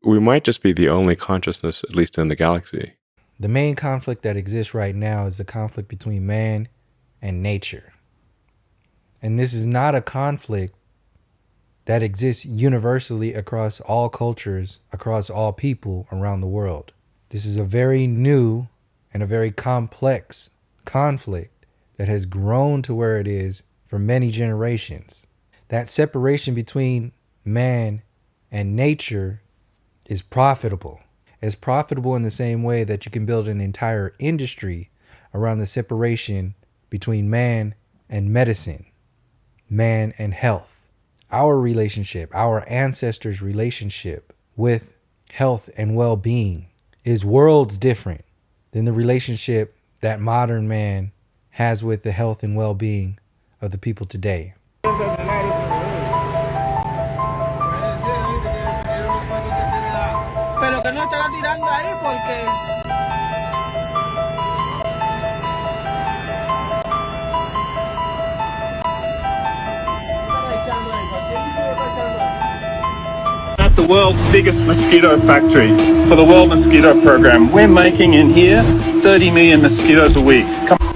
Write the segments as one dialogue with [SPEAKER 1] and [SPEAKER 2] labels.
[SPEAKER 1] We might just be the only consciousness, at least in the galaxy.
[SPEAKER 2] The main conflict that exists right now is the conflict between man and nature. And this is not a conflict that exists universally across all cultures, across all people around the world. This is a very new and a very complex conflict that has grown to where it is for many generations. That separation between man and nature is profitable. It's profitable in the same way that you can build an entire industry around the separation between man and medicine, man and health. Our relationship, our ancestors' relationship with health and well-being is worlds different than the relationship that modern man has with the health and well-being of the people today. Pero que no estará tirando ahí porque
[SPEAKER 3] at the world's biggest mosquito factory for the World Mosquito Program. We're making in here 30 million mosquitoes a week.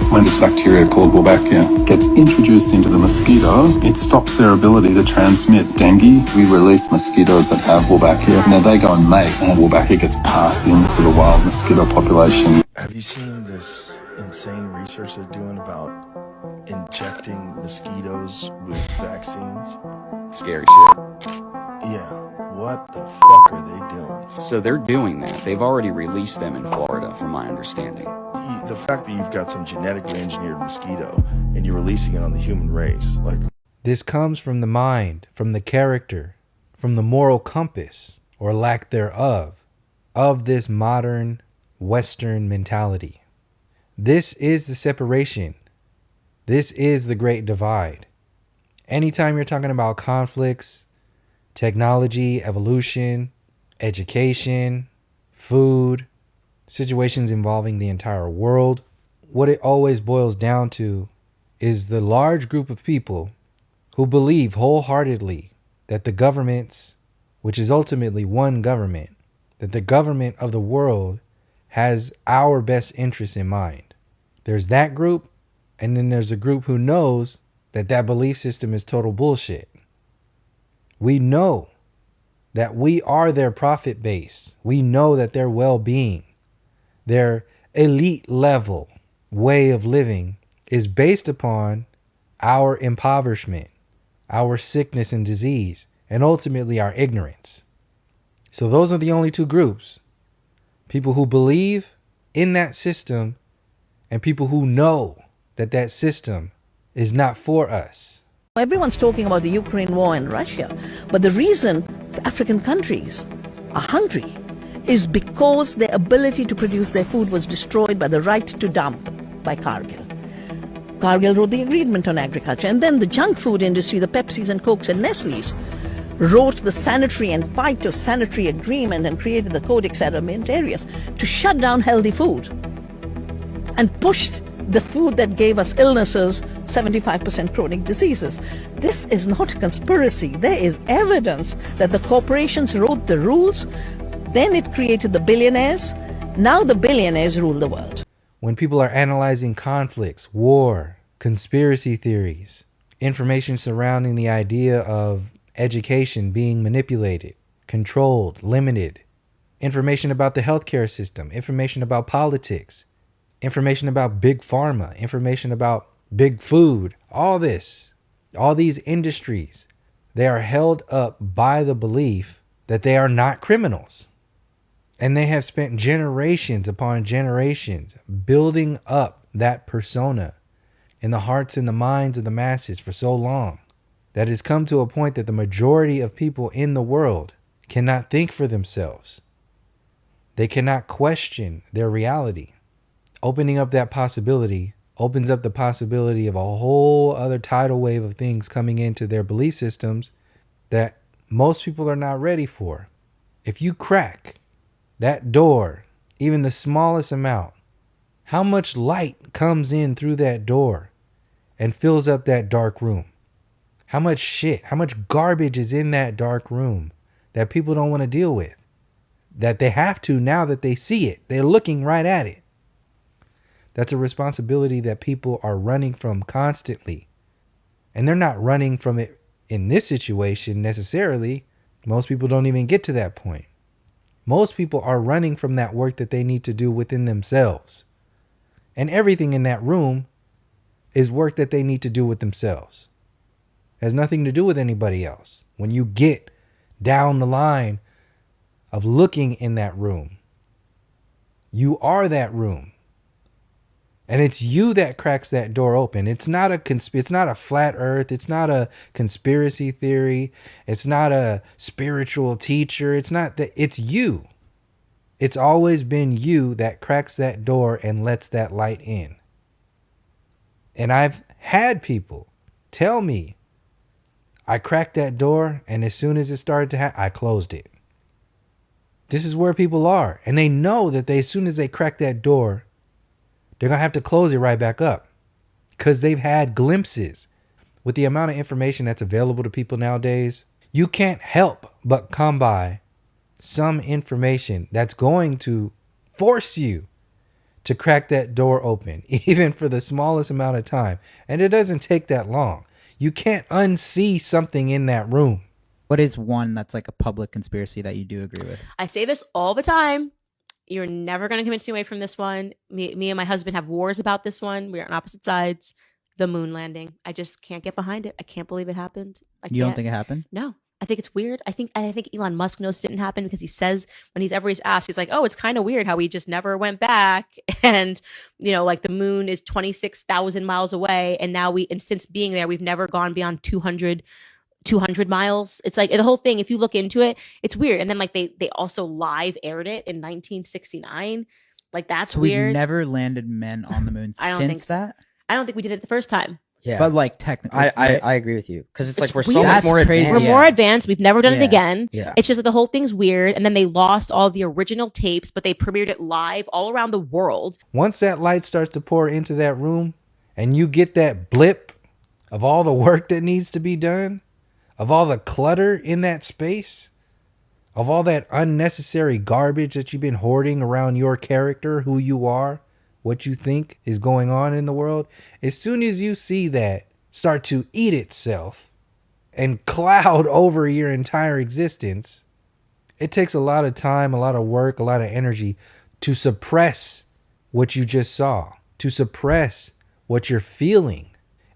[SPEAKER 3] When this bacteria called Wolbachia gets introduced into the mosquito, it stops their ability to transmit dengue. We release mosquitoes that have Wolbachia. Now they go and mate, and Wolbachia gets passed into the wild mosquito population.
[SPEAKER 4] Have you seen this insane research they're doing about injecting mosquitoes with vaccines?
[SPEAKER 5] Scary shit.
[SPEAKER 4] Yeah, what the fuck are they doing?
[SPEAKER 5] So they're doing that. They've already released them in Florida, from my understanding.
[SPEAKER 4] The fact that you've got some genetically engineered mosquito and you're releasing it on the human race, like...
[SPEAKER 2] This comes from the mind, from the character, from the moral compass, or lack thereof, of this modern Western mentality. This is the separation. This is the great divide. Anytime you're talking about conflicts, technology, evolution, education, food, situations involving the entire world, what it always boils down to is the large group of people who believe wholeheartedly that the governments, which is ultimately one government, that the government of the world has our best interests in mind. There's that group, and then there's a group who knows that that belief system is total bullshit. We know that we are their profit base. We know that their well-being, their elite level way of living is based upon our impoverishment, our sickness and disease, and ultimately our ignorance. So those are the only two groups. People who believe in that system and people who know that that system is not for us.
[SPEAKER 6] Everyone's talking about the Ukraine war and Russia, but the reason African countries are hungry is because their ability to produce their food was destroyed by the right to dump by Cargill. Cargill wrote the agreement on agriculture, and then the junk food industry, the Pepsis and Cokes and Nestle's, wrote the sanitary and phytosanitary agreement and created the Codex Alimentarius to shut down healthy food and pushed the food that gave us illnesses, 75% chronic diseases. This is not a conspiracy. There is evidence that the corporations wrote the rules, then it created the billionaires. Now the billionaires rule the world.
[SPEAKER 2] When people are analyzing conflicts, war, conspiracy theories, information surrounding the idea of education being manipulated, controlled, limited, information about the healthcare system, information about politics, information about big pharma, information about big food, all this, all these industries, they are held up by the belief that they are not criminals. And they have spent generations upon generations building up that persona in the hearts and the minds of the masses for so long that it's come to a point that the majority of people in the world cannot think for themselves. They cannot question their reality. Opening up that possibility opens up the possibility of a whole other tidal wave of things coming into their belief systems that most people are not ready for. If you crack that door, even the smallest amount, how much light comes in through that door and fills up that dark room? How much shit, how much garbage is in that dark room that people don't want to deal with? that they have to now that they see it. They're looking right at it. That's a responsibility that people are running from constantly. And they're not running from it in this situation necessarily. Most people don't even get to that point. Most people are running from that work that they need to do within themselves. And everything in that room is work that they need to do with themselves. It has nothing to do with anybody else. When you get down the line of looking in that room, you are that room. And it's you that cracks that door open. It's not it's not a flat earth. It's not a conspiracy theory. It's not a spiritual teacher. It's not that. It's you. It's always been you that cracks that door and lets that light in. And I've had people tell me, I cracked that door, and as soon as it started to happen, I closed it. This is where people are. And they know that as soon as they crack that door, they're going to have to close it right back up because they've had glimpses. With the amount of information that's available to people nowadays, you can't help but come by some information that's going to force you to crack that door open, even for the smallest amount of time. And it doesn't take that long. You can't unsee something in that room.
[SPEAKER 7] What is one that's like a public conspiracy that you do agree with?
[SPEAKER 8] I say this all the time. You're never going to convince me away from this one. Me and my husband have wars about this one. We're on opposite sides. The moon landing. I just can't get behind it. I can't believe it happened.
[SPEAKER 7] You don't think it happened?
[SPEAKER 8] No. I think it's weird. I think Elon Musk knows it didn't happen because he says when he's asked, he's like, oh, it's kind of weird how we just never went back. And, like the moon is 26,000 miles away. And now and since being there, we've never gone beyond 200 miles. It's like the whole thing. If you look into it, it's weird. And then like they also live aired it in 1969. Like that's
[SPEAKER 7] so
[SPEAKER 8] weird.
[SPEAKER 7] We've never landed men on the moon
[SPEAKER 8] I don't
[SPEAKER 7] since
[SPEAKER 8] think so.
[SPEAKER 7] that.
[SPEAKER 8] I don't think we did it the first time.
[SPEAKER 9] Yeah,
[SPEAKER 7] but like technically,
[SPEAKER 9] I agree with you because it's like we're so
[SPEAKER 8] weird.
[SPEAKER 9] much more
[SPEAKER 7] That's crazy.
[SPEAKER 9] advanced.
[SPEAKER 8] We're more advanced. We've never done it again.
[SPEAKER 9] Yeah.
[SPEAKER 8] It's just that the whole thing's weird. And then they lost all the original tapes, but they premiered it live all around the world.
[SPEAKER 2] Once that light starts to pour into that room and you get that blip of all the work that needs to be done, of all the clutter in that space, of all that unnecessary garbage that you've been hoarding around your character, who you are, what you think is going on in the world, as soon as you see that start to eat itself and cloud over your entire existence, it takes a lot of time, a lot of work, a lot of energy to suppress what you just saw, to suppress what you're feeling.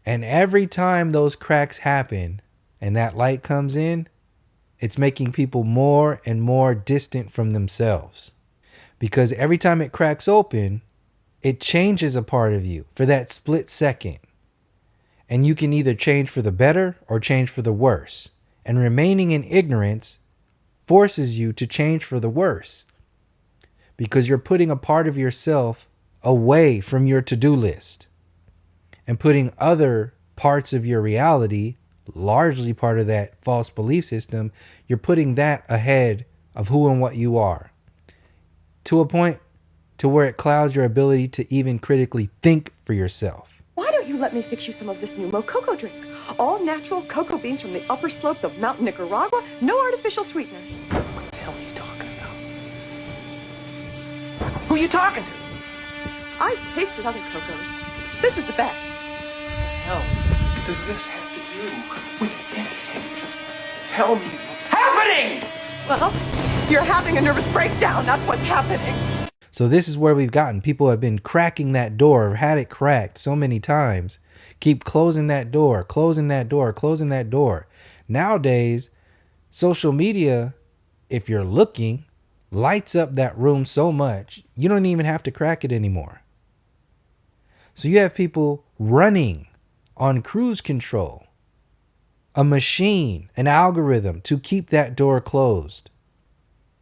[SPEAKER 2] And every time those cracks happen and that light comes in, it's making people more and more distant from themselves. Because every time it cracks open, it changes a part of you for that split second. And you can either change for the better or change for the worse. And remaining in ignorance forces you to change for the worse. Because you're putting a part of yourself away from your to-do list. And putting other parts of your reality, largely part of that false belief system, you're putting that ahead of who and what you are. To a point to where it clouds your ability to even critically think for yourself.
[SPEAKER 10] Why don't you let me fix you some of this new Mococo drink? All natural cocoa beans from the upper slopes of Mountain Nicaragua, no artificial sweeteners.
[SPEAKER 4] What the hell are you talking about? Who are you talking to?
[SPEAKER 10] I've tasted other cocos. This is the best.
[SPEAKER 4] What the hell does this have to do with anything? Tell me what's happening!
[SPEAKER 10] Well, you're having a nervous breakdown. That's what's happening.
[SPEAKER 2] So this is where we've gotten. People have been cracking that door, had it cracked so many times. Keep closing that door, closing that door, closing that door. Nowadays, social media, if you're looking, lights up that room so much, you don't even have to crack it anymore. So you have people running on cruise control, a machine, an algorithm to keep that door closed.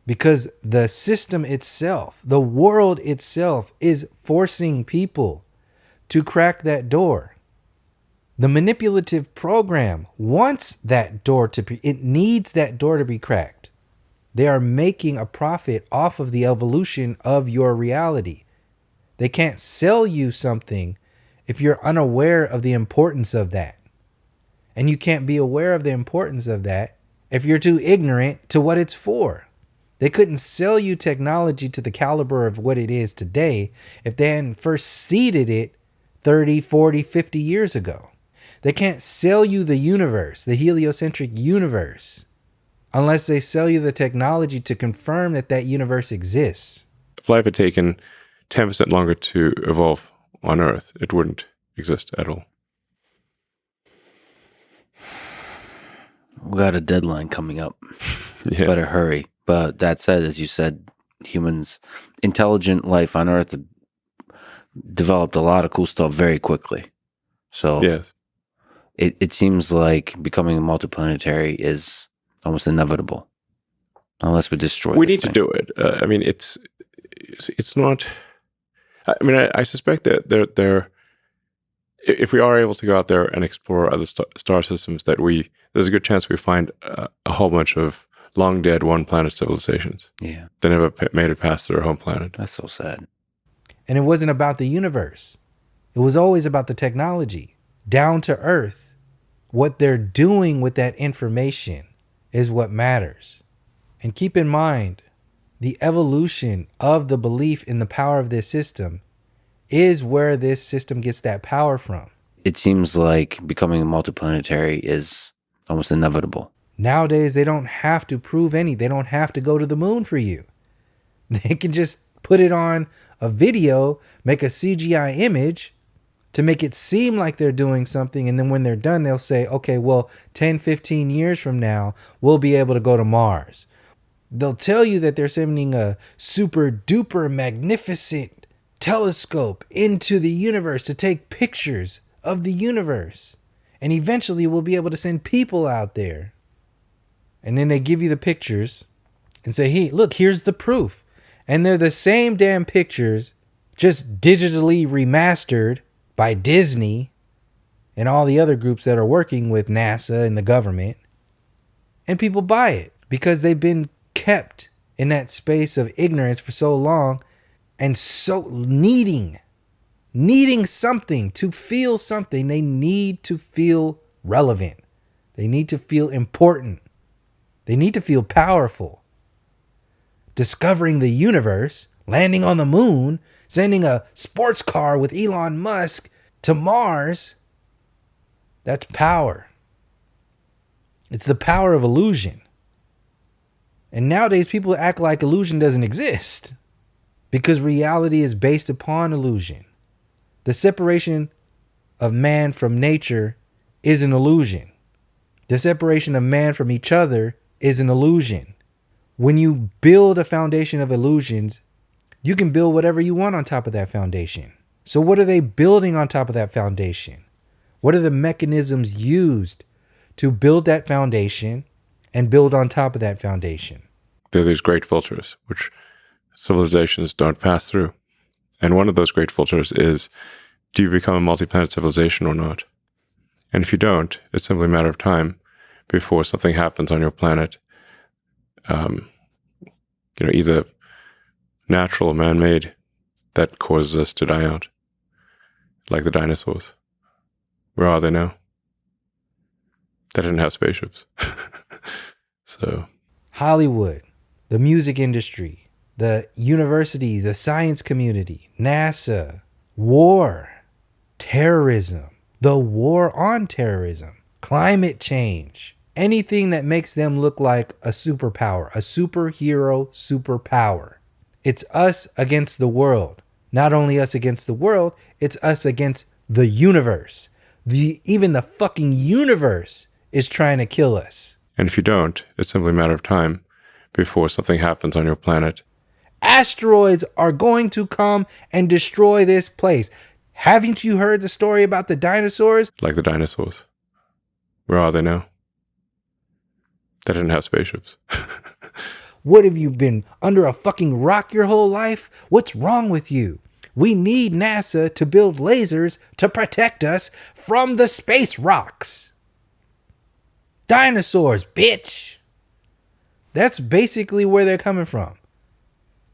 [SPEAKER 2] Because the system itself, the world itself is forcing people to crack that door. The manipulative program wants that door to be, it needs that door to be cracked. They are making a profit off of the evolution of your reality. They can't sell you something if you're unaware of the importance of that. And you can't be aware of the importance of that if you're too ignorant to what it's for. They couldn't sell you technology to the caliber of what it is today if they hadn't first seeded it 30, 40, 50 years ago. They can't sell you the universe, the heliocentric universe, unless they sell you the technology to confirm that that universe exists.
[SPEAKER 1] If life had taken 10% longer to evolve on Earth, it wouldn't exist at all.
[SPEAKER 11] We got a deadline coming up.
[SPEAKER 1] Yeah.
[SPEAKER 11] Better hurry. But that said, as you said, humans, intelligent life on Earth developed a lot of cool stuff very quickly. So
[SPEAKER 1] Yes.
[SPEAKER 11] it seems like becoming a multiplanetary is almost inevitable, unless we destroy.
[SPEAKER 1] We
[SPEAKER 11] this
[SPEAKER 1] need to
[SPEAKER 11] thing.
[SPEAKER 1] do it. I mean, it's not. I mean, I suspect that there. If we are able to go out there and explore other star systems, there's a good chance we find a whole bunch of long dead one planet civilizations.
[SPEAKER 11] Yeah,
[SPEAKER 1] that never made it past their home planet.
[SPEAKER 11] That's so sad.
[SPEAKER 2] And it wasn't about the universe. It was always about the technology. Down to earth. What they're doing with that information is what matters. And keep in mind, the evolution of the belief in the power of this system is where this system gets that power from.
[SPEAKER 11] It seems like becoming a multiplanetary is almost inevitable.
[SPEAKER 2] Nowadays, they don't have to prove any. They don't have to go to the moon for you. They can just put it on a video, make a CGI image to make it seem like they're doing something. And then when they're done, they'll say, okay, well, 10, 15 years from now, we'll be able to go to Mars. They'll tell you that they're sending a super duper magnificent telescope into the universe to take pictures of the universe. And eventually we'll be able to send people out there. And then they give you the pictures and say, hey, look, here's the proof. And they're the same damn pictures, just digitally remastered by Disney and all the other groups that are working with NASA and the government. And people buy it because they've been kept in that space of ignorance for so long and so needing something to feel something. They need to feel relevant. They need to feel important. They need to feel powerful. Discovering the universe, landing on the moon, sending a sports car with Elon Musk to Mars, that's power. It's the power of illusion. And nowadays people act like illusion doesn't exist because reality is based upon illusion. The separation of man from nature is an illusion. The separation of man from each other is an illusion. When you build a foundation of illusions, you can build whatever you want on top of that foundation. So what are they building on top of that foundation? What are the mechanisms used to build that foundation and build on top of that foundation?
[SPEAKER 1] There are these great filters which civilizations don't pass through. And one of those great filters is, do you become a multi-planet civilization or not? And if you don't, it's simply a matter of time before something happens on your planet, either natural or man-made, that causes us to die out, like the dinosaurs. Where are they now? They didn't have spaceships. So
[SPEAKER 2] Hollywood, the music industry, the university, the science community, NASA, war, terrorism, the war on terrorism, climate change, anything that makes them look like a superpower, a superhero superpower. It's us against the world. Not only us against the world, it's us against the universe. Even the fucking universe is trying to kill us.
[SPEAKER 1] And if you don't, it's simply a matter of time before something happens on your planet.
[SPEAKER 2] Asteroids are going to come and destroy this place. Haven't you heard the story about the dinosaurs?
[SPEAKER 1] Like the dinosaurs. Where are they now? They didn't have spaceships.
[SPEAKER 2] What, have you been under a fucking rock your whole life? What's wrong with you? We need NASA to build lasers to protect us from the space rocks. Dinosaurs, bitch. That's basically where they're coming from.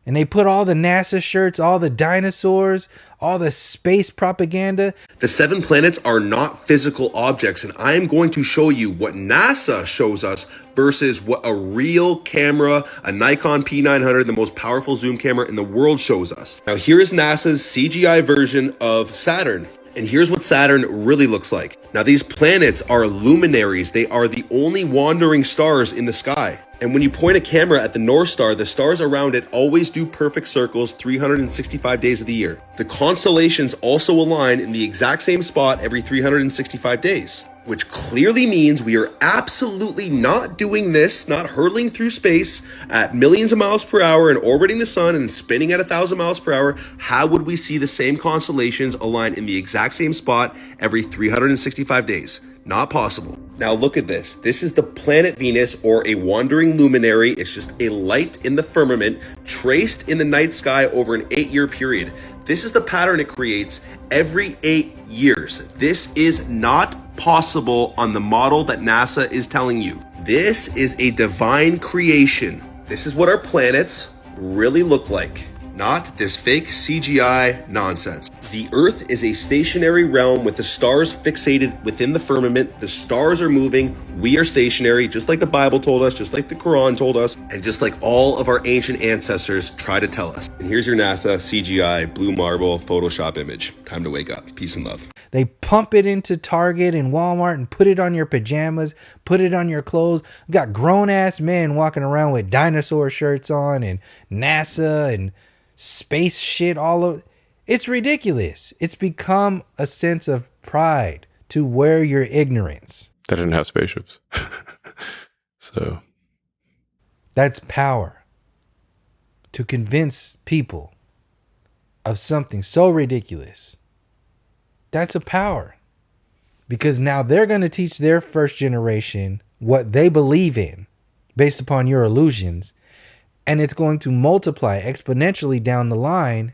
[SPEAKER 2] And they put all the NASA shirts, all the dinosaurs, all the space propaganda.
[SPEAKER 12] The 7 planets are not physical objects, and I am going to show you what NASA shows us versus what a real camera, a Nikon P900, the most powerful zoom camera in the world, shows us. Now here is NASA's CGI version of Saturn. And here's what Saturn really looks like. Now these planets are luminaries. They are the only wandering stars in the sky. And when you point a camera at the North Star, the stars around it always do perfect circles 365 days of the year. The constellations also align in the exact same spot every 365 days, which clearly means we are absolutely not doing this, not hurtling through space at millions of miles per hour and orbiting the sun and spinning at 1,000 miles per hour. How would we see the same constellations align in the exact same spot every 365 days? Not possible. Now look at this. This is the planet Venus, or a wandering luminary. It's just a light in the firmament traced in the night sky over an 8-year period. This is the pattern it creates every 8 years. This is not possible on the model that NASA is telling you. This is a divine creation. This is what our planets really look like, not this fake CGI nonsense. The Earth is a stationary realm with the stars fixated within the firmament. The stars are moving. We are stationary, just like the Bible told us, just like the Quran told us, and just like all of our ancient ancestors try to tell us. And here's your NASA CGI blue marble Photoshop image. Time to wake up. Peace and love.
[SPEAKER 2] They pump it into Target and Walmart and put it on your pajamas, put it on your clothes. We got grown-ass men walking around with dinosaur shirts on and NASA and space shit all over. It's ridiculous. It's become a sense of pride to wear your ignorance.
[SPEAKER 1] They didn't have spaceships. So
[SPEAKER 2] that's power. To convince people of something so ridiculous. That's a power. Because now they're going to teach their first generation what they believe in based upon your illusions. And it's going to multiply exponentially down the line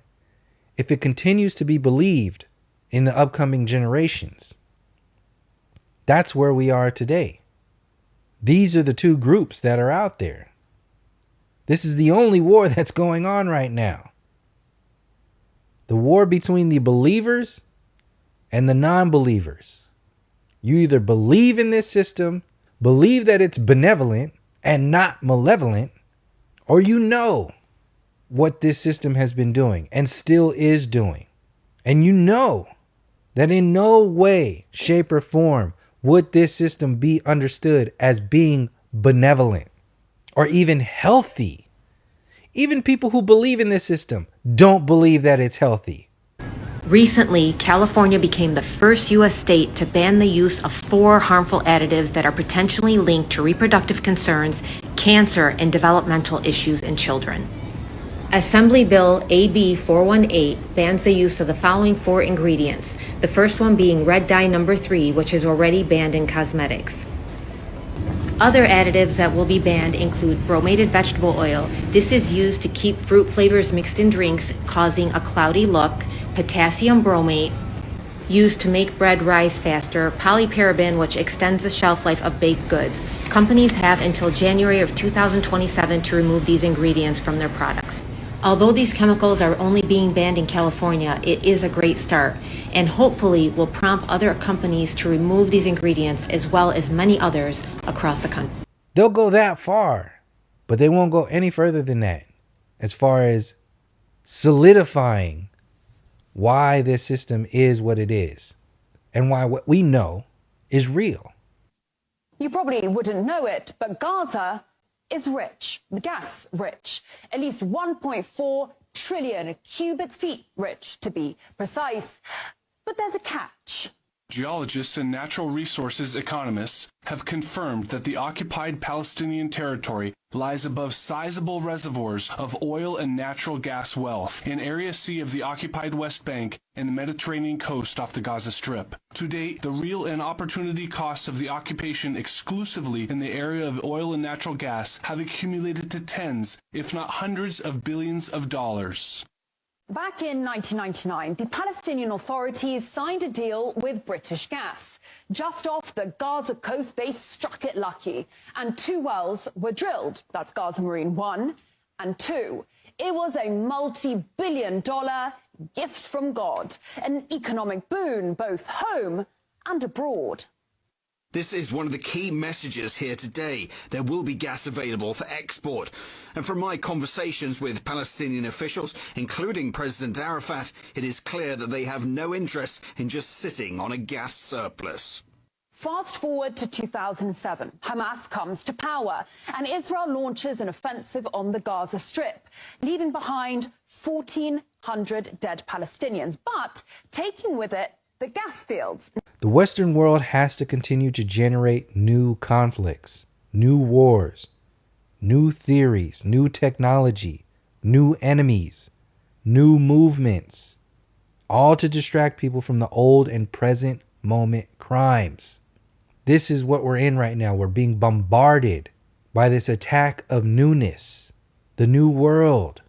[SPEAKER 2] if it continues to be believed in the upcoming generations. That's where we are today. These are the two groups that are out there. This is the only war that's going on right now. The war between the believers and the non-believers. You either believe in this system, believe that it's benevolent and not malevolent, or you know what this system has been doing and still is doing. And you know that in no way, shape, or form would this system be understood as being benevolent or even healthy. Even people who believe in this system don't believe that it's healthy.
[SPEAKER 13] Recently, California became the first U.S. state to ban the use of 4 harmful additives that are potentially linked to reproductive concerns, cancer, and developmental issues in children. Assembly Bill AB 418 bans the use of the following 4 ingredients, the first one being red dye number 3, which is already banned in cosmetics. Other additives that will be banned include bromated vegetable oil. This is used to keep fruit flavors mixed in drinks, causing a cloudy look. Potassium bromate, used to make bread rise faster. Polyparaben, which extends the shelf life of baked goods. Companies have until January of 2027 to remove these ingredients from their products. Although these chemicals are only being banned in California, it is a great start and hopefully will prompt other companies to remove these ingredients as well as many others across the country.
[SPEAKER 2] They'll go that far, but they won't go any further than that as far as solidifying why this system is what it is and why what we know is real.
[SPEAKER 14] You probably wouldn't know it, but Gaza is rich, gas rich, at least 1.4 trillion cubic feet rich to be precise. But there's a catch.
[SPEAKER 15] Geologists and natural resources economists have confirmed that the occupied Palestinian territory lies above sizable reservoirs of oil and natural gas wealth in Area C of the occupied West Bank and the Mediterranean coast off the Gaza Strip. To date, the real and opportunity costs of the occupation exclusively in the area of oil and natural gas have accumulated to tens, if not hundreds of billions of dollars.
[SPEAKER 14] Back in 1999, the Palestinian Authorities signed a deal with British Gas. Just off the Gaza coast, they struck it lucky, and 2 wells were drilled. That's Gaza Marine 1 And two, it was a multi-billion-dollar gift from God, an economic boon both home and abroad.
[SPEAKER 16] This is one of the key messages here today. There will be gas available for export. And from my conversations with Palestinian officials, including President Arafat, it is clear that they have no interest in just sitting on a gas surplus.
[SPEAKER 14] Fast forward to 2007, Hamas comes to power, and Israel launches an offensive on the Gaza Strip, leaving behind 1,400 dead Palestinians, but taking with it the gas fields.
[SPEAKER 2] The Western world has to continue to generate new conflicts, new wars, new theories, new technology, new enemies, new movements, all to distract people from the old and present moment crimes. This is what we're in right now. We're being bombarded by this attack of newness, the new world,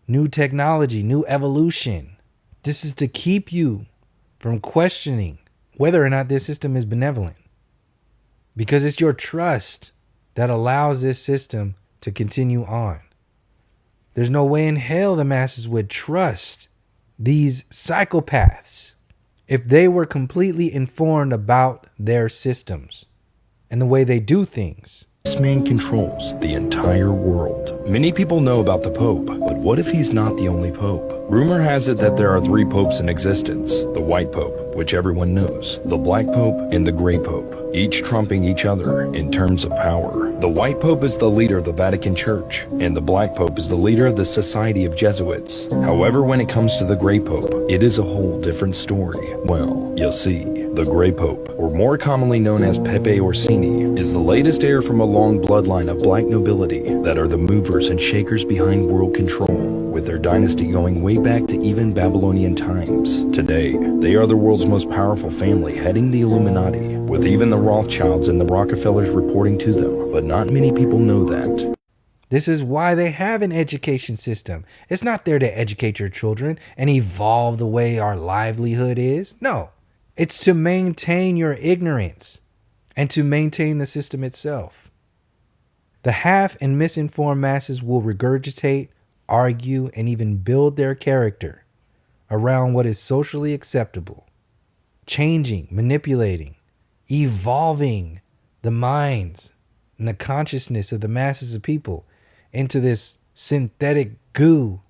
[SPEAKER 2] new technology, new evolution. This is to keep you from questioning whether or not this system is benevolent, because it's your trust that allows this system to continue on. There's no way in hell the masses would trust these psychopaths if they were completely informed about their systems and the way they do things.
[SPEAKER 17] This man controls the entire world. Many people know about the Pope, but what if he's not the only Pope? Rumor has it that there are 3 popes in existence: the White Pope, which everyone knows, the Black Pope, and the Gray Pope, each trumping each other in terms of power. The White Pope is the leader of the Vatican Church, and the Black Pope is the leader of the Society of Jesuits. However, when it comes to the Gray Pope, it is a whole different story. Well, you'll see. The Gray Pope, or more commonly known as Pepe Orsini, is the latest heir from a long bloodline of black nobility that are the movers and shakers behind world control, with their dynasty going way back to even Babylonian times. Today, they are the world's most powerful family, heading the Illuminati, with even the Rothschilds and the Rockefellers reporting to them, but not many people know that.
[SPEAKER 2] This is why they have an education system. It's not there to educate your children and evolve the way our livelihood is. No. It's to maintain your ignorance and to maintain the system itself. The half and misinformed masses will regurgitate, argue, and even build their character around what is socially acceptable, changing, manipulating, evolving the minds and the consciousness of the masses of people into this synthetic goo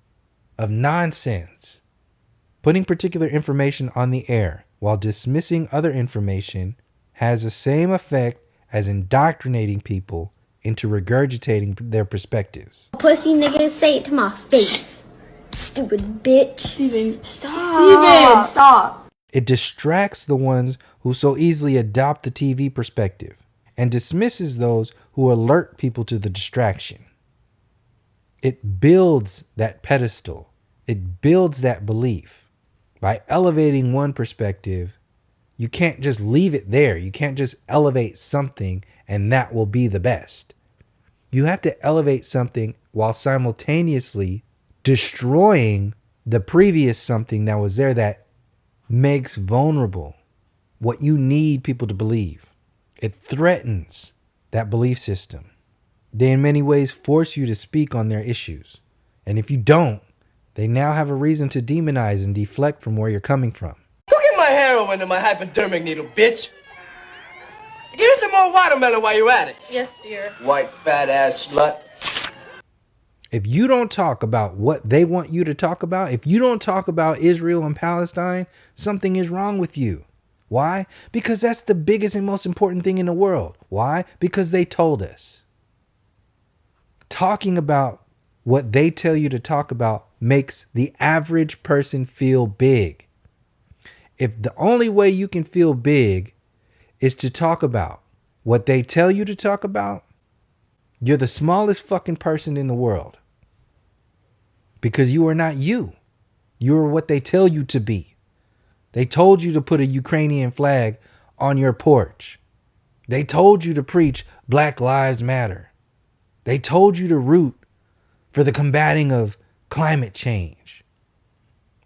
[SPEAKER 2] of nonsense. Putting particular information on the air while dismissing other information has the same effect as indoctrinating people into regurgitating their perspectives.
[SPEAKER 18] Pussy nigga, say it to my face. Stupid bitch.
[SPEAKER 19] Steven, stop. Steven, stop.
[SPEAKER 2] It distracts the ones who so easily adopt the TV perspective and dismisses those who alert people to the distraction. It builds that pedestal. It builds that belief. By elevating one perspective, you can't just leave it there. You can't just elevate something and that will be the best. You have to elevate something while simultaneously destroying the previous something that was there that makes vulnerable what you need people to believe. It threatens that belief system. They in many ways force you to speak on their issues. And if you don't, they now have a reason to demonize and deflect from where you're coming from.
[SPEAKER 19] Go get my heroin and my hypodermic needle, bitch. Give me some more watermelon while you're at it.
[SPEAKER 18] Yes, dear.
[SPEAKER 19] White fat ass slut.
[SPEAKER 2] If you don't talk about what they want you to talk about, if you don't talk about Israel and Palestine, something is wrong with you. Why? Because that's the biggest and most important thing in the world. Why? Because they told us. Talking about what they tell you to talk about makes the average person feel big. If the only way you can feel big is to talk about what they tell you to talk about, you're the smallest fucking person in the world. Because you are not you. You are what they tell you to be. They told you to put a Ukrainian flag on your porch. They told you to preach Black Lives Matter. They told you to root for the combating of climate change.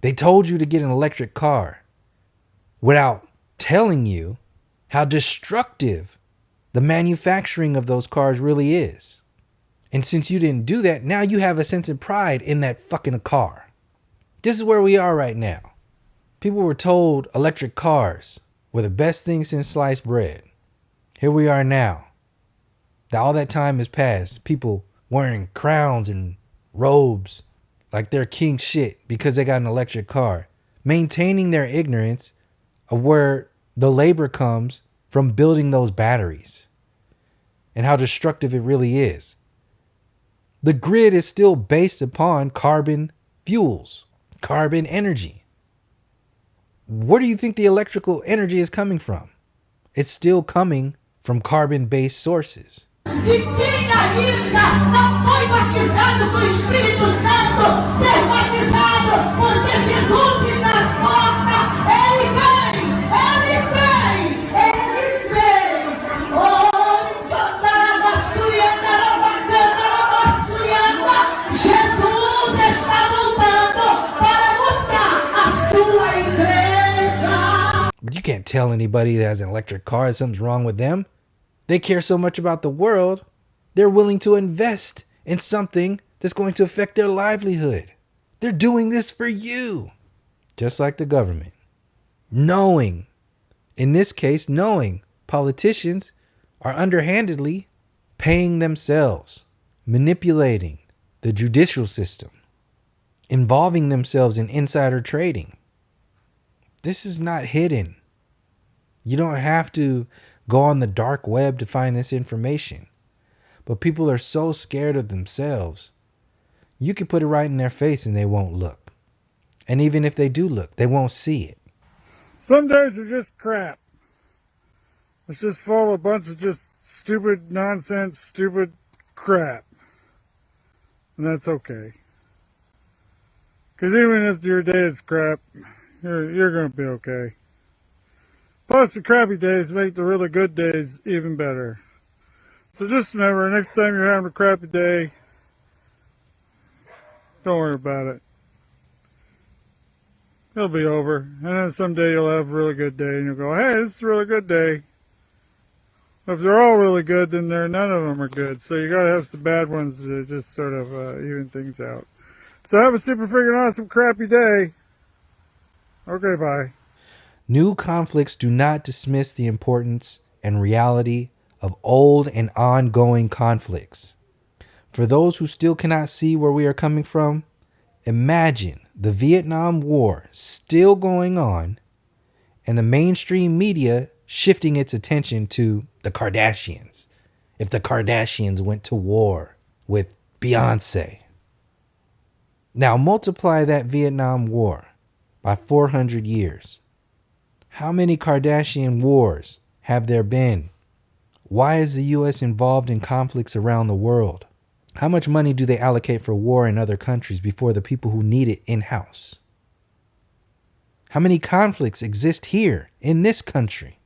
[SPEAKER 2] They told you to get an electric car without telling you how destructive the manufacturing of those cars really is. And since you didn't do that, now you have a sense of pride in that fucking car. This is where we are right now. People were told electric cars were the best thing since sliced bread. Here we are now. All that time has passed. People wearing crowns and robes like they're king shit because they got an electric car. Maintaining their ignorance of where the labor comes from building those batteries and how destructive it really is. The grid is still based upon carbon fuels, carbon energy. Where do you think the electrical energy is coming from? It's still coming from carbon-based sources.
[SPEAKER 20] E quem ainda não foi batizado com o Espírito Santo, ser batizado, porque Jesus está às portas. Ele vem, ele vem, ele vem. Oh, Jesus está voltando para buscar a sua igreja.
[SPEAKER 2] But you can't tell anybody that has an electric car that something's wrong with them. They care so much about the world, they're willing to invest in something that's going to affect their livelihood. They're doing this for you. Just like the government. Knowing, in this case, knowing politicians are underhandedly paying themselves, manipulating the judicial system, involving themselves in insider trading. This is not hidden. You don't have to go on the dark web to find this information. But people are so scared of themselves. You can put it right in their face and they won't look. And even if they do look, they won't see it.
[SPEAKER 21] Some days are just crap. It's just full of a bunch of just stupid nonsense, stupid crap. And that's okay. Because even if your day is crap, you're going to be okay. Plus, the crappy days make the really good days even better. So just remember, next time you're having a crappy day, don't worry about it. It'll be over. And then someday you'll have a really good day, and you'll go, hey, this is a really good day. If they're all really good, then none of them are good. So you got to have some bad ones to just sort of even things out. So have a super freaking awesome crappy day. Okay, bye.
[SPEAKER 2] New conflicts do not dismiss the importance and reality of old and ongoing conflicts. For those who still cannot see where we are coming from, imagine the Vietnam War still going on and the mainstream media shifting its attention to the Kardashians. If the Kardashians went to war with Beyonce. Now multiply that Vietnam War by 400 years. How many Kardashian wars have there been? Why is the U.S. involved in conflicts around the world? How much money do they allocate for war in other countries before the people who need it in-house? How many conflicts exist here in this country?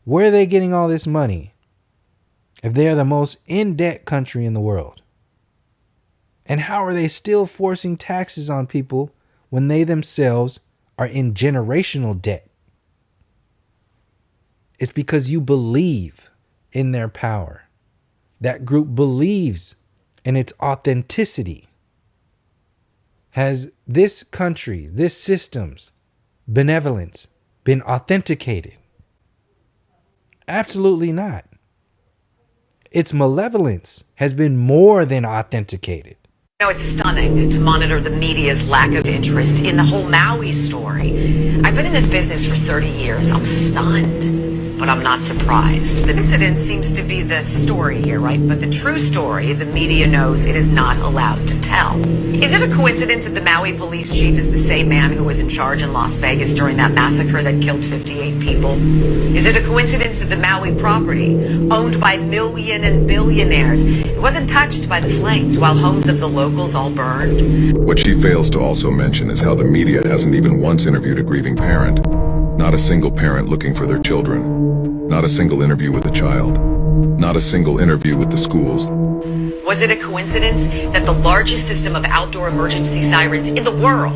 [SPEAKER 2] Where are they getting all this money if they are the most in-debt country in the world? And how are they still forcing taxes on people when they themselves are in generational debt? It's because you believe in their power. That group believes in its authenticity. Has this country, this system's benevolence been authenticated? Absolutely not. Its malevolence has been more than authenticated.
[SPEAKER 22] You know, it's stunning to monitor the media's lack of interest in the whole Maui story. I've been in this business for 30 years. I'm stunned, but I'm not surprised. The incident seems to be the story here, right? But the true story, the media knows it is not allowed to tell. Is it a coincidence that the Maui police chief is the same man who was in charge in Las Vegas during that massacre that killed 58 people? Is it a coincidence that the Maui property, owned by million and billionaires, wasn't touched by the flames while homes of the locals all burned?
[SPEAKER 23] What she fails to also mention is how the media hasn't even once interviewed a grieving parent. Not a single parent looking for their children. Not a single interview with a child. Not a single interview with the schools.
[SPEAKER 22] Was it a coincidence that the largest system of outdoor emergency sirens in the world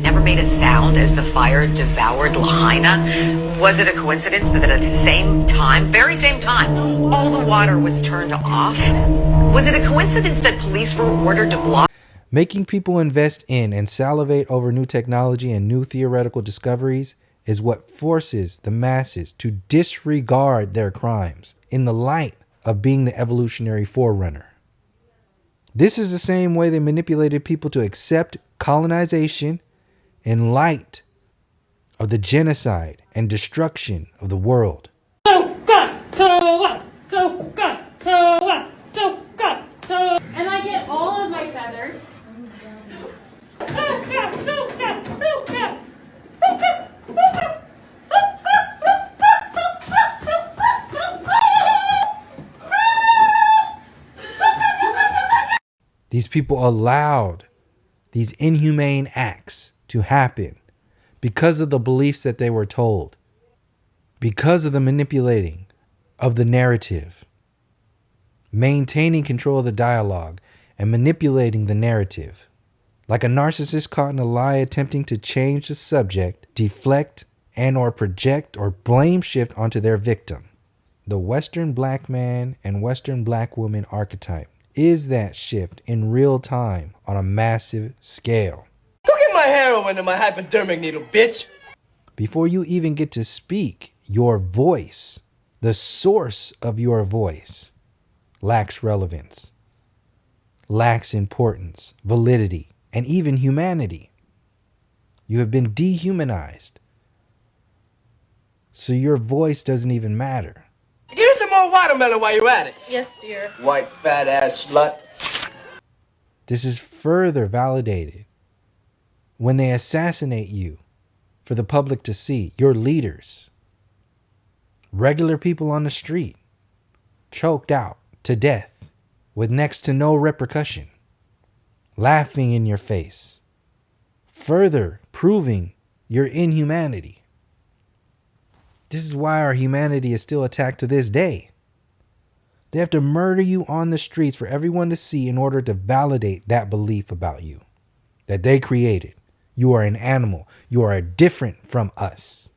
[SPEAKER 22] never made a sound as the fire devoured Lahaina? Was it a coincidence that at the same time, very same time, all the water was turned off? Was it a coincidence that police were ordered to block?
[SPEAKER 2] Making people invest in and salivate over new technology and new theoretical discoveries is what forces the masses to disregard their crimes in the light of being the evolutionary forerunner. This is the same way they manipulated people to accept colonization in light of the genocide and destruction of the world.
[SPEAKER 20] And I get all of my feathers.
[SPEAKER 2] These people allowed these inhumane acts to happen because of the beliefs that they were told, because of the manipulating of the narrative, maintaining control of the dialogue and manipulating the narrative. Like a narcissist caught in a lie attempting to change the subject, deflect and or project or blame shift onto their victim. The Western black man and Western black woman archetype is that shift in real time on a massive scale.
[SPEAKER 19] Go get my heroin and my hypodermic needle, bitch.
[SPEAKER 2] Before you even get to speak, your voice, the source of your voice, lacks relevance, lacks importance, validity, and even humanity. You have been dehumanized. So your voice doesn't even matter.
[SPEAKER 19] Give me some more watermelon while you're at it.
[SPEAKER 10] Yes, dear.
[SPEAKER 19] White fat ass slut.
[SPEAKER 2] This is further validated when they assassinate you for the public to see, your leaders, regular people on the street, choked out to death with next to no repercussion, laughing in your face, further proving your inhumanity. This is why our humanity is still attacked to this day. They have to murder you on the streets for everyone to see in order to validate that belief about you that they created. You are an animal. You are different from us.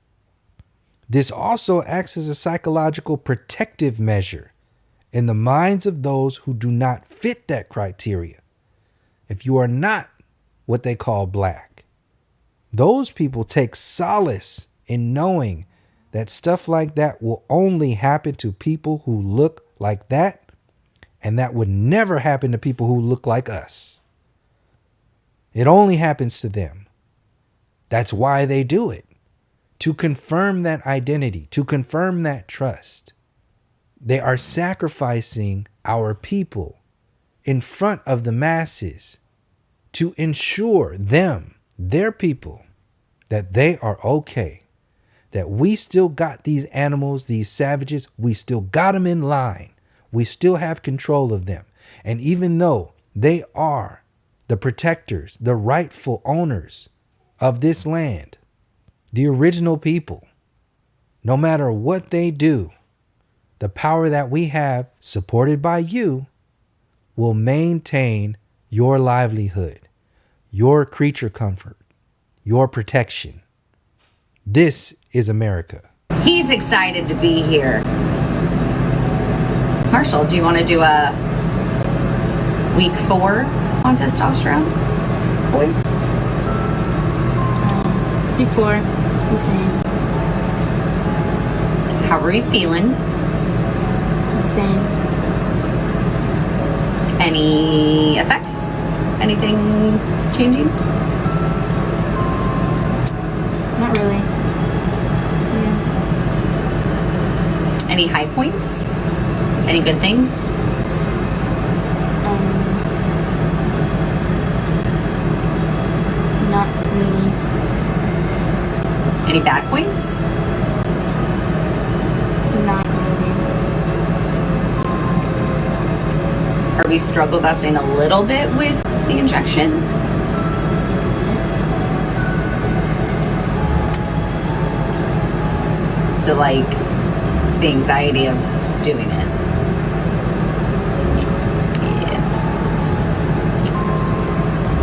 [SPEAKER 2] This also acts as a psychological protective measure in the minds of those who do not fit that criteria. If you are not what they call black, those people take solace in knowing that stuff like that will only happen to people who look like that, and that would never happen to people who look like us. It only happens to them. That's why they do it. To confirm that identity, to confirm that trust. They are sacrificing our people in front of the masses to ensure them, their people, that they are okay. That we still got these animals, these savages, we still got them in line. We still have control of them. And even though they are the protectors, the rightful owners of this land, the original people, no matter what they do, the power that we have, supported by you, will maintain your livelihood, your creature comfort, your protection. This is America.
[SPEAKER 3] He's excited to be here. Marshall, do you want to do a week 4 on testosterone? Boys?
[SPEAKER 5] Week 4, the same.
[SPEAKER 3] How are you feeling?
[SPEAKER 5] The same.
[SPEAKER 3] Any effects? Anything changing?
[SPEAKER 5] Not really.
[SPEAKER 3] Any high points? Any good things?
[SPEAKER 5] Not really.
[SPEAKER 3] Any bad points?
[SPEAKER 5] Not really.
[SPEAKER 3] Are we struggle busing a little bit with the injection? To like, it's the anxiety of doing it. Yeah.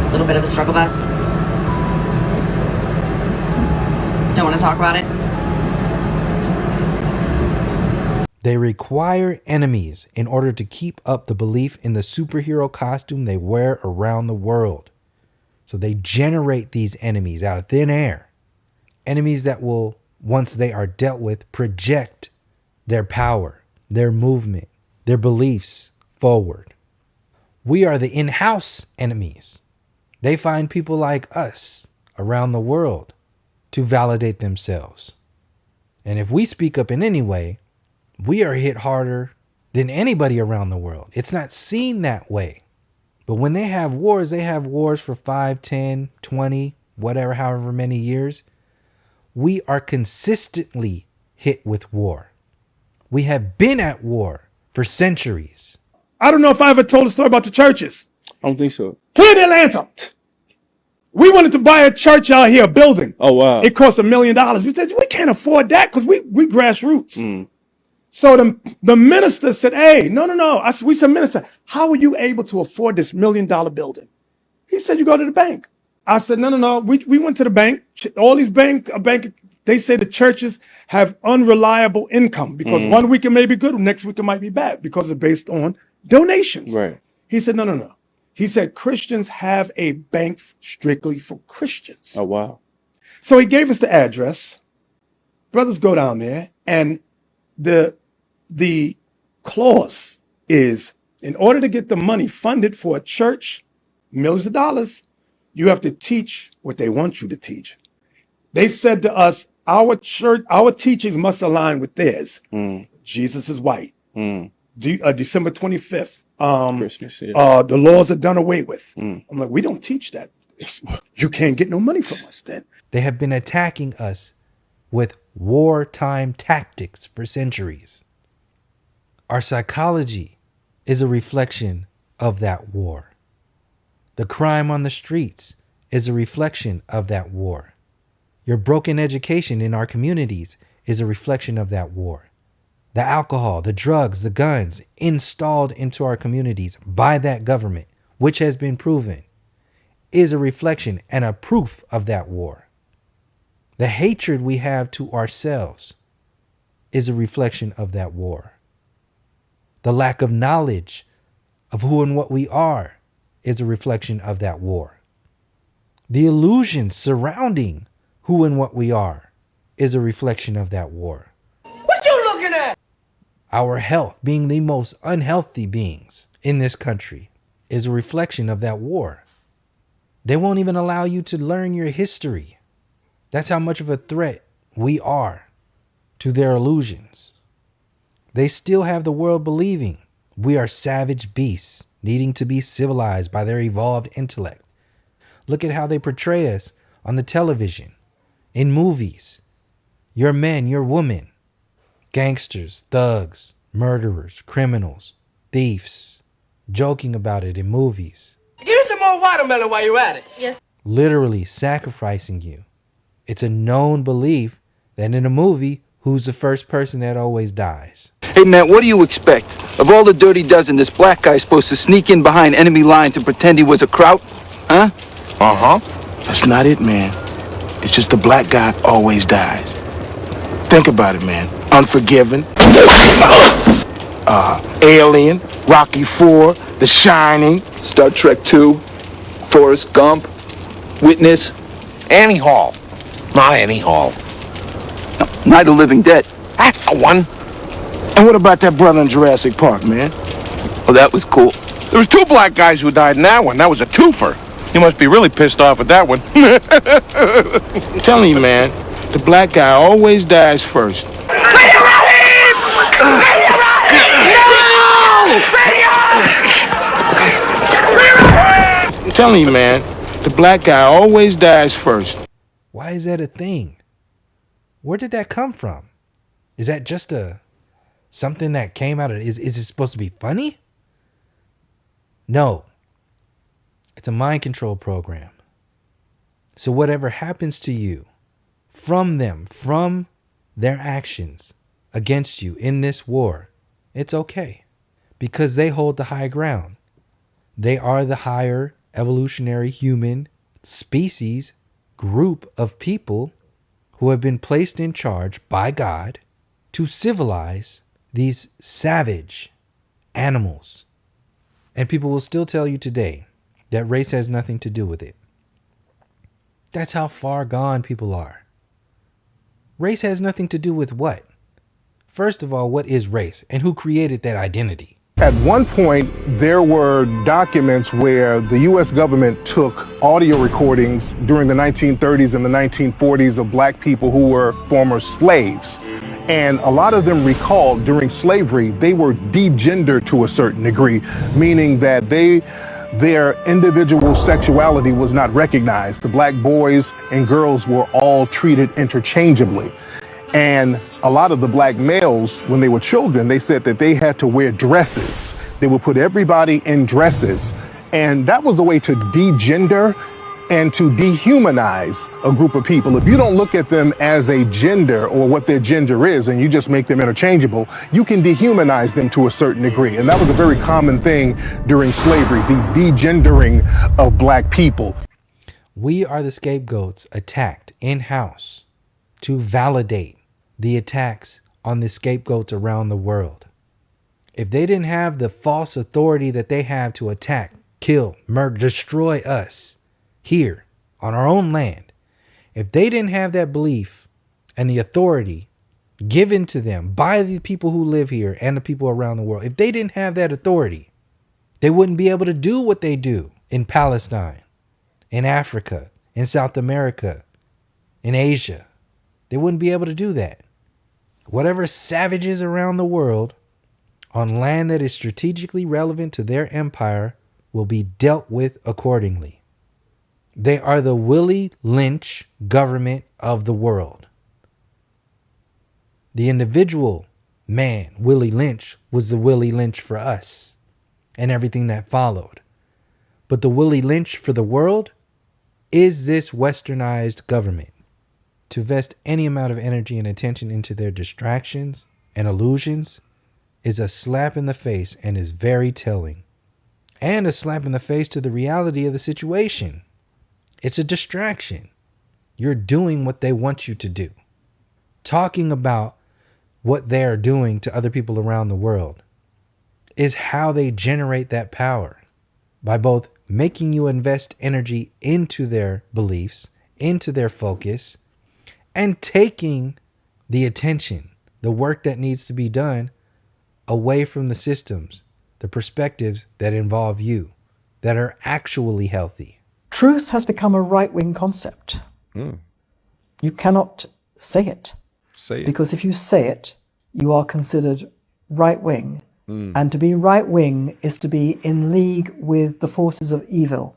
[SPEAKER 3] A little bit of a struggle bus. Don't want to talk about it.
[SPEAKER 2] They require enemies in order to keep up the belief in the superhero costume they wear around the world. So they generate these enemies out of thin air. Enemies that will, once they are dealt with, project their power, their movement, their beliefs forward. We are the in-house enemies. They find people like us around the world to validate themselves. And if we speak up in any way, we are hit harder than anybody around the world. It's not seen that way. But when they have wars for 5, 10, 20, whatever, however many years. We are consistently hit with war. We have been at war for centuries.
[SPEAKER 6] I don't know if I ever told a story about the churches.
[SPEAKER 7] I don't think so.
[SPEAKER 6] Clear the Atlanta. We wanted to buy a church out here, a building.
[SPEAKER 7] Oh, wow.
[SPEAKER 6] It cost $1 million. We said, we can't afford that because we grassroots. So the minister said, hey, no. We said, minister, how are you able to afford this $1 million building? He said, you go to the bank. I said, no. We went to the bank. All these bank, they say the churches have unreliable income because 1 week it may be good, next week it might be bad because it's based on donations.
[SPEAKER 7] Right.
[SPEAKER 6] He said, no. He said, Christians have a bank strictly for Christians.
[SPEAKER 7] Oh, wow.
[SPEAKER 6] So he gave us the address. Brothers go down there, and the clause is, in order to get the money funded for a church, millions of dollars, you have to teach what they want you to teach. They said to us, our church, our teachings must align with theirs. Jesus is white. December 25th.
[SPEAKER 7] Christmas, yeah.
[SPEAKER 6] The laws are done away with. I'm like, we don't teach that. You can't get no money from us then.
[SPEAKER 2] They have been attacking us with wartime tactics for centuries. Our psychology is a reflection of that war. The crime on the streets is a reflection of that war. Your broken education in our communities is a reflection of that war. The alcohol, the drugs, the guns installed into our communities by that government, which has been proven, is a reflection and a proof of that war. The hatred we have to ourselves is a reflection of that war. The lack of knowledge of who and what we are is a reflection of that war. The illusions surrounding who and what we are is a reflection of that war.
[SPEAKER 19] What you looking at?
[SPEAKER 2] Our health, being the most unhealthy beings in this country, is a reflection of that war. They won't even allow you to learn your history. That's how much of a threat we are to their illusions. They still have the world believing we are savage beasts needing to be civilized by their evolved intellect. Look at how they portray us on the television, in movies. You're men, you're women. Gangsters, thugs, murderers, criminals, thieves, joking about it in movies.
[SPEAKER 19] Give me some more watermelon while you're at it. Yes.
[SPEAKER 2] Literally sacrificing you. It's a known belief that in a movie, who's the first person that always dies?
[SPEAKER 9] Hey, man, what do you expect? Of all the dirty dozen, this black guy's supposed to sneak in behind enemy lines and pretend he was a kraut? Huh?
[SPEAKER 24] Uh-huh. That's not it, man. It's just the black guy always dies. Think about it, man. Unforgiven. Alien. Rocky IV. The Shining.
[SPEAKER 9] Star Trek 2. Forrest Gump. Witness.
[SPEAKER 24] Annie Hall. Not Annie Hall.
[SPEAKER 9] No, Night of the Living Dead.
[SPEAKER 24] That's the one. And what about that brother in Jurassic Park, man?
[SPEAKER 9] Oh, that was cool.
[SPEAKER 24] There was 2 black guys who died in that one. That was a twofer. You must be really pissed off at that one. I'm telling you, man, the black guy always dies first. I'm telling you, man, the black guy always dies first.
[SPEAKER 2] Why is that a thing? Where did that come from? Is that just something that came out of, is it supposed to be funny? No. It's a mind control program. So whatever happens to you from them, from their actions against you in this war, it's okay. Because they hold the high ground. They are the higher evolutionary human species group of people who have been placed in charge by God to civilize these savage animals. And people will still tell you today that race has nothing to do with it. That's how far gone people are. Race has nothing to do with what? First of all, what is race and who created that identity?
[SPEAKER 4] At one point, there were documents where the U.S. government took audio recordings during the 1930s and the 1940s of black people who were former slaves. And a lot of them recalled during slavery, they were degendered to a certain degree, meaning that their individual sexuality was not recognized. The black boys and girls were all treated interchangeably. And a lot of the black males, when they were children, they said that they had to wear dresses. They would put everybody in dresses. And that was a way to degender and to dehumanize a group of people. If you don't look at them as a gender or what their gender is, and you just make them interchangeable, you can dehumanize them to a certain degree. And that was a very common thing during slavery, the degendering of black people.
[SPEAKER 2] We are the scapegoats attacked in-house to validate the attacks on the scapegoats around the world. If they didn't have the false authority that they have to attack, kill, murder, destroy us here on our own land, if they didn't have that belief and the authority given to them by the people who live here and the people around the world, if they didn't have that authority, they wouldn't be able to do what they do in Palestine, in Africa, in South America, in Asia. They wouldn't be able to do that. Whatever savages around the world on land that is strategically relevant to their empire will be dealt with accordingly. They are the Willie Lynch government of the world. The individual man, Willie Lynch, was the Willie Lynch for us and everything that followed. But the Willie Lynch for the world is this westernized government. To vest any amount of energy and attention into their distractions and illusions is a slap in the face and is very telling. And a slap in the face to the reality of the situation. It's a distraction. You're doing what they want you to do. Talking about what they're doing to other people around the world is how they generate that power, by both making you invest energy into their beliefs, into their focus, and taking the attention, the work that needs to be done away from the systems, the perspectives that involve you, that are actually healthy.
[SPEAKER 8] Truth has become a right-wing concept. You cannot say it. Because if you say it, you are considered right-wing. And to be right-wing is to be in league with the forces of evil.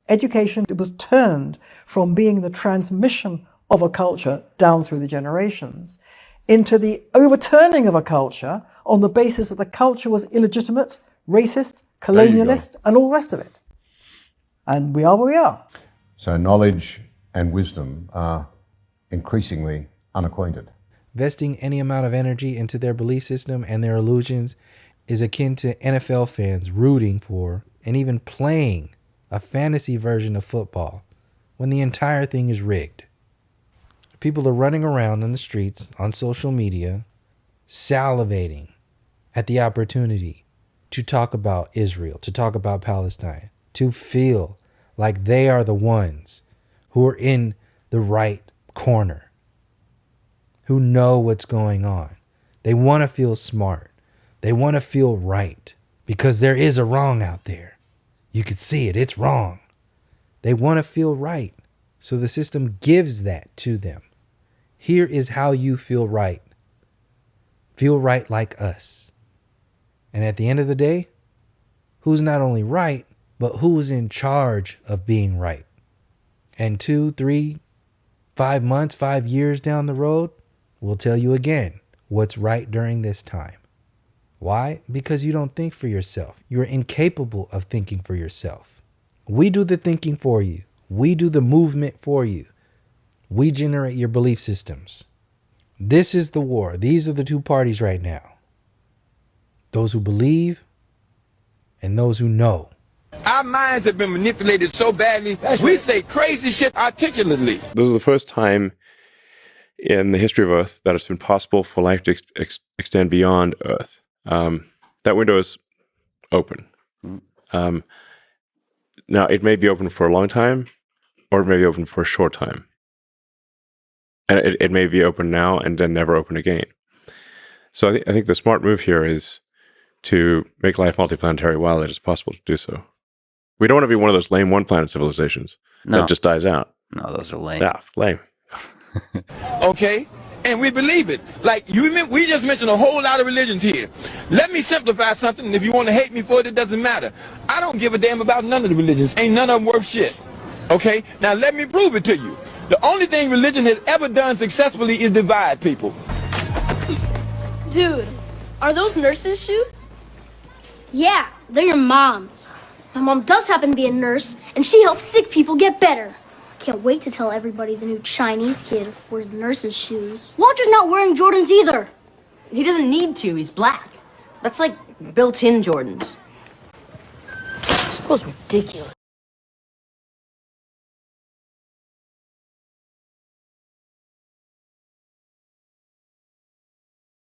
[SPEAKER 8] Education was turned from being the transmission of a culture down through the generations into the overturning of a culture on the basis that the culture was illegitimate, racist, colonialist, and all the rest of it. And we are where we are.
[SPEAKER 11] So knowledge and wisdom are increasingly unacquainted.
[SPEAKER 2] Vesting any amount of energy into their belief system and their illusions is akin to NFL fans rooting for and even playing a fantasy version of football when the entire thing is rigged. People are running around in the streets on social media, salivating at the opportunity to talk about Israel, to talk about Palestine, to feel like they are the ones who are in the right corner, who know what's going on. They want to feel smart. They want to feel right because there is a wrong out there. You could see it. It's wrong. They want to feel right. So the system gives that to them. Here is how you feel right. Feel right like us. And at the end of the day, who's not only right, but who's in charge of being right? And 2, 3, 5 months, 5 years down the road, we'll tell you again what's right during this time. Why? Because you don't think for yourself. You're incapable of thinking for yourself. We do the thinking for you. We do the movement for you. We generate your belief systems. This is the war. These are the two parties right now. Those who believe and those who know.
[SPEAKER 24] Our minds have been manipulated so badly, we say crazy shit articulately.
[SPEAKER 1] This is the first time in the history of Earth that it's been possible for life to extend beyond Earth. That window is open. Now, it may be open for a long time, or it may be open for a short time. And it may be open now and then never open again. So I think the smart move here is to make life multiplanetary while it is possible to do so. We don't want to be one of those lame one-planet civilizations that just dies out.
[SPEAKER 12] No, those are lame.
[SPEAKER 1] Yeah, lame.
[SPEAKER 24] Okay? And we believe it. Like, we just mentioned a whole lot of religions here. Let me simplify something, and if you want to hate me for it, it doesn't matter. I don't give a damn about none of the religions. Ain't none of them worth shit. Okay? Now, let me prove it to you. The only thing religion has ever done successfully is divide people.
[SPEAKER 13] Dude, are those nurses' shoes?
[SPEAKER 18] Yeah, they're your mom's. My mom does happen to be a nurse, and she helps sick people get better. Can't wait to tell everybody the new Chinese kid wears the nurse's shoes. Walter's not wearing Jordans either.
[SPEAKER 13] He doesn't need to, he's black. That's like built-in Jordans. School's ridiculous.